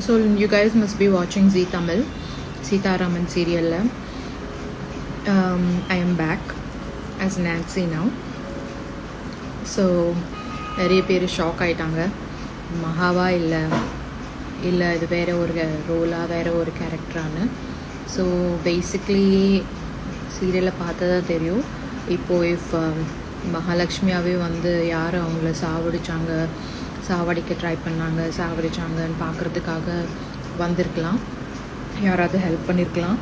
So you guys must be watching Zee Tamil, Sita Raman serial. I am back as Nancy now. So நிறைய பேர் shock ஆகிட்டாங்க, மகாவா இல்லை இது வேறு ஒரு ரோலாக வேறு ஒரு கேரக்டரானு. ஸோ பேசிக்லி சீரியலை பார்த்தா தான் தெரியும். இப்போது மகாலட்சுமியாகவே வந்து யார் அவங்கள சாவடிக்க ட்ரை பண்ணாங்க, சாவடிச்சாங்கன்னு பார்க்குறதுக்காக வந்திருக்கலாம். யாராவது ஹெல்ப் பண்ணியிருக்கலாம்,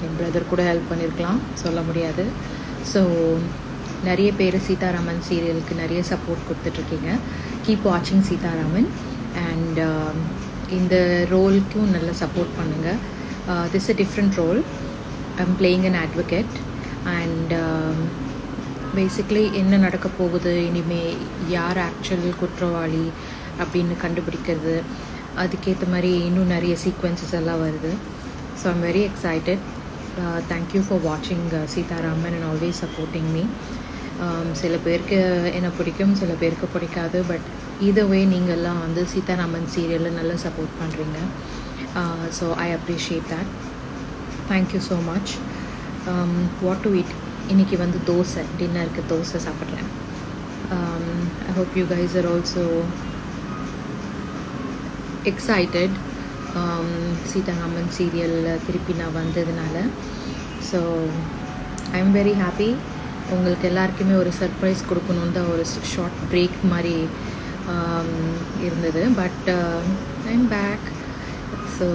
என் பிரதர் கூட ஹெல்ப் பண்ணியிருக்கலாம், சொல்ல முடியாது. ஸோ நிறைய பேர் சீதாராமன் சீரியலுக்கு நிறைய சப்போர்ட் கொடுத்துட்ருக்கீங்க. கீப் வாட்சிங் சீதாராமன் அண்ட் இந்த ரோலுக்கும் நல்லா சப்போர்ட் பண்ணுங்கள். This a different role. I'm playing an advocate and basically என்ன நடக்க போகுது, இனிமேல் யார் ஆக்சுவல் குற்றவாளி அப்படின்னு கண்டுபிடிக்கிறது, அதுக்கேற்ற மாதிரி இன்னும் நிறைய சீக்வன்சஸ் எல்லாம் வருது. So I'm very excited. Thank you for வாட்சிங் Sitaraman and always supporting me. சில பேருக்கு என்ன பிடிக்கும், சில பேருக்கு பிடிக்காது. பட் இதவே நீங்கள்லாம் வந்து சீதாராமன் சீரியலில் நல்லா சப்போர்ட் பண்ணுறீங்க. So I appreciate that. Thank you so much. What to it? இன்றைக்கி வந்து தோசை, டின்னருக்கு தோசை சாப்பிட்றேன். I hope you guys are also excited Sitharaman சீரியலில் திருப்பி நான் வந்ததுனால. So I am very happy. உங்களுக்கு எல்லாருக்குமே ஒரு சர்ப்ரைஸ் கொடுக்கணுன்னு தான் ஒரு ஷார்ட் பிரேக் மாதிரி இருந்தது. But I am back. So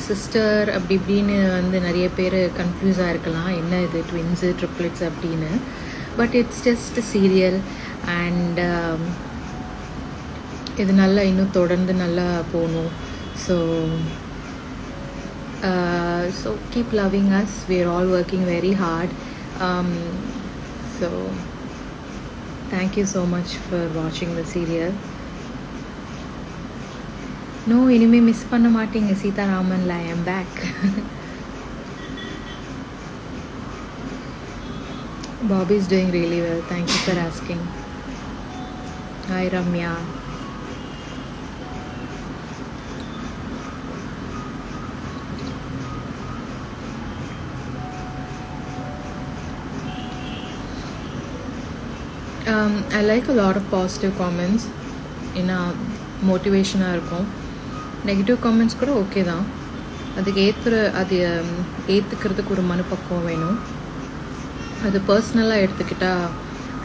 sister அப்படி இப்படின்னு வந்து நிறைய பேர் கன்ஃபியூஸாக இருக்கலாம், என்ன இது ட்வின்ஸு ட்ரிப்ளெட்ஸ் அப்படின்னு. But it's just serial and இது நல்லா இன்னும் தொடர்ந்து நல்லா போகணும். So keep loving us. We are all working very hard. So thank you so much for watching the serial. No, இனிமே மிஸ் பண்ண மாட்டீங்க சீதாராமன்ல. I am back. Bobby is doing really well. Thank you for asking. Hi Ramya. I like a lot of positive comments. ஏன்னா மோட்டிவேஷனாக இருக்கும். Negative comments கூட okay தான், அதுக்கு ஏற்றுக்கிறதுக்கு ஒரு மனப்பக்குவம் வேணும். அது பர்சனலாக எடுத்துக்கிட்டால்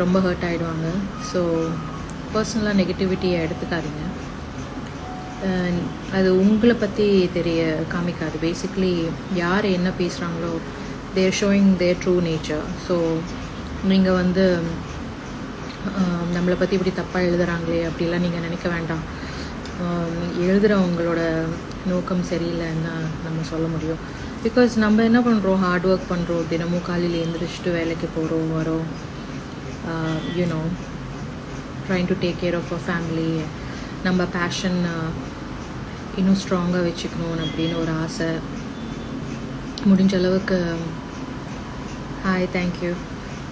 ரொம்ப ஹர்ட் ஆகிடுவாங்க. ஸோ பர்சனலாக நெகட்டிவிட்டியை எடுத்துக்காதீங்க. அது உங்களை பற்றி காமிக்காது. பேசிக்லி யார் என்ன பேசுகிறாங்களோ தேர் ஷோயிங் தேர் ட்ரூ நேச்சர். ஸோ நீங்கள் வந்து நம்மளை பற்றி இப்படி தப்பாக எழுதுகிறாங்களே அப்படிலாம் நீங்கள் நினைக்க வேண்டாம். எழுதுகிறவங்களோட நோக்கம் சரியில்லைன்னு தான் நம்ம சொல்ல முடியும். பிகாஸ் நம்ம என்ன பண்ணுறோம், ஹார்ட் ஒர்க் பண்ணுறோம், தினமும் காலையில் எழுந்திரிச்சிட்டு வேலைக்கு போகிறோம் வரோம், you know trying to take care of a family. நம்ம பேஷன் இன்னும் ஸ்ட்ராங்காக வச்சுக்கணும் அப்படின்னு ஒரு ஆசை. முடிஞ்ச அளவுக்கு தேங்க்யூ.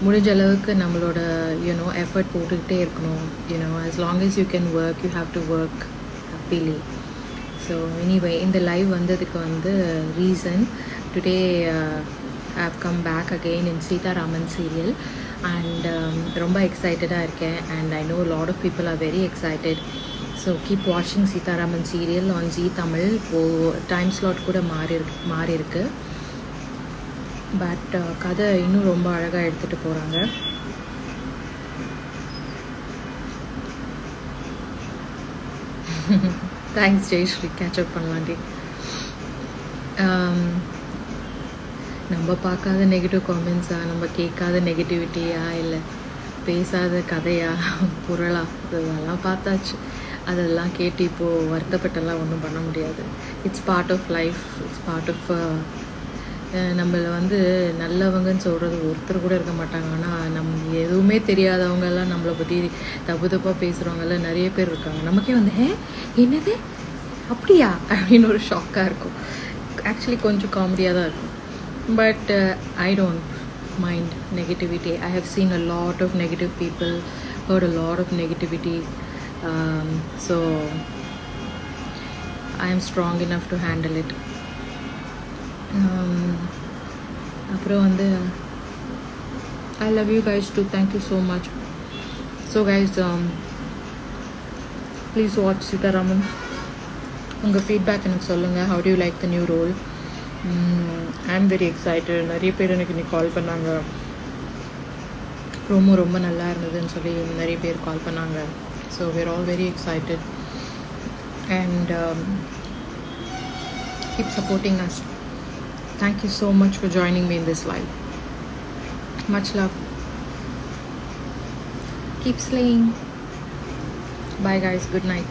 முடிஞ்ச அளவுக்கு நம்மளோட யூனோ எஃபர்ட் போட்டுக்கிட்டே இருக்கணும். You know as long as you can work, you have to work happily. So anyway இந்த லைவ் வந்ததுக்கு வந்து reason today I have come back again in Sitharaman serial and ரொம்ப எக்ஸைட்டடாக இருக்கேன். And I know a lot of people are very excited. So keep வாட்சிங் Sitharaman serial on ஜீ தமிழ். இப்போது time slot கூட மாறி இருக்கு. பட் கதை இன்னும் ரொம்ப அழகாக எடுத்துகிட்டு போகிறாங்க. தேங்க்ஸ் ஜெயஸ்ரீ, கேட்சப் பண்ணலாண்டி. நம்ம பார்க்காத நெகட்டிவ் காமெண்ட்ஸா, நம்ம கேட்காத நெகட்டிவிட்டியா, இல்லை பேசாத கதையா, பொருளா, அதெல்லாம் பார்த்தாச்சு. அதெல்லாம் கேட்டு இப்போது வருத்தப்பட்டெல்லாம் ஒன்றும் பண்ண முடியாது. It's part of life. It's part of நம்மளை வந்து நல்லவங்கன்னு சொல்கிறது ஒருத்தர் கூட இருக்க மாட்டாங்க. ஆனால் எதுவுமே தெரியாதவங்கெல்லாம் நம்மளை பற்றி தப்பாக பேசுகிறவங்கெல்லாம் நிறைய பேர் இருக்காங்க. நமக்கே வந்து என்னது அப்படியா அப்படின்னு ஒரு ஷாக்காக இருக்கும். ஆக்சுவலி கொஞ்சம் காமெடியாக தான் இருக்கும். But I don't mind negativity. I have seen a lot of negative people, hurt a lot of negativity. So I am strong enough to handle it. அப்புறம் வந்து I love you guys too. Thank you so much. So guys, please watch Sitaraman. உங்கள் feedback எனக்கு சொல்லுங்கள். How do you like the new role? I am very excited. நிறைய பேர் எனக்கு இன்னைக்கு கால் பண்ணாங்க. ரொம்ப நல்லா இருந்ததுன்னு சொல்லி நிறைய பேர் கால் பண்ணாங்க. So we're all very excited and keep supporting us. Thank you so much for joining me in this live. Much love. Keep slaying. Bye guys. Good night.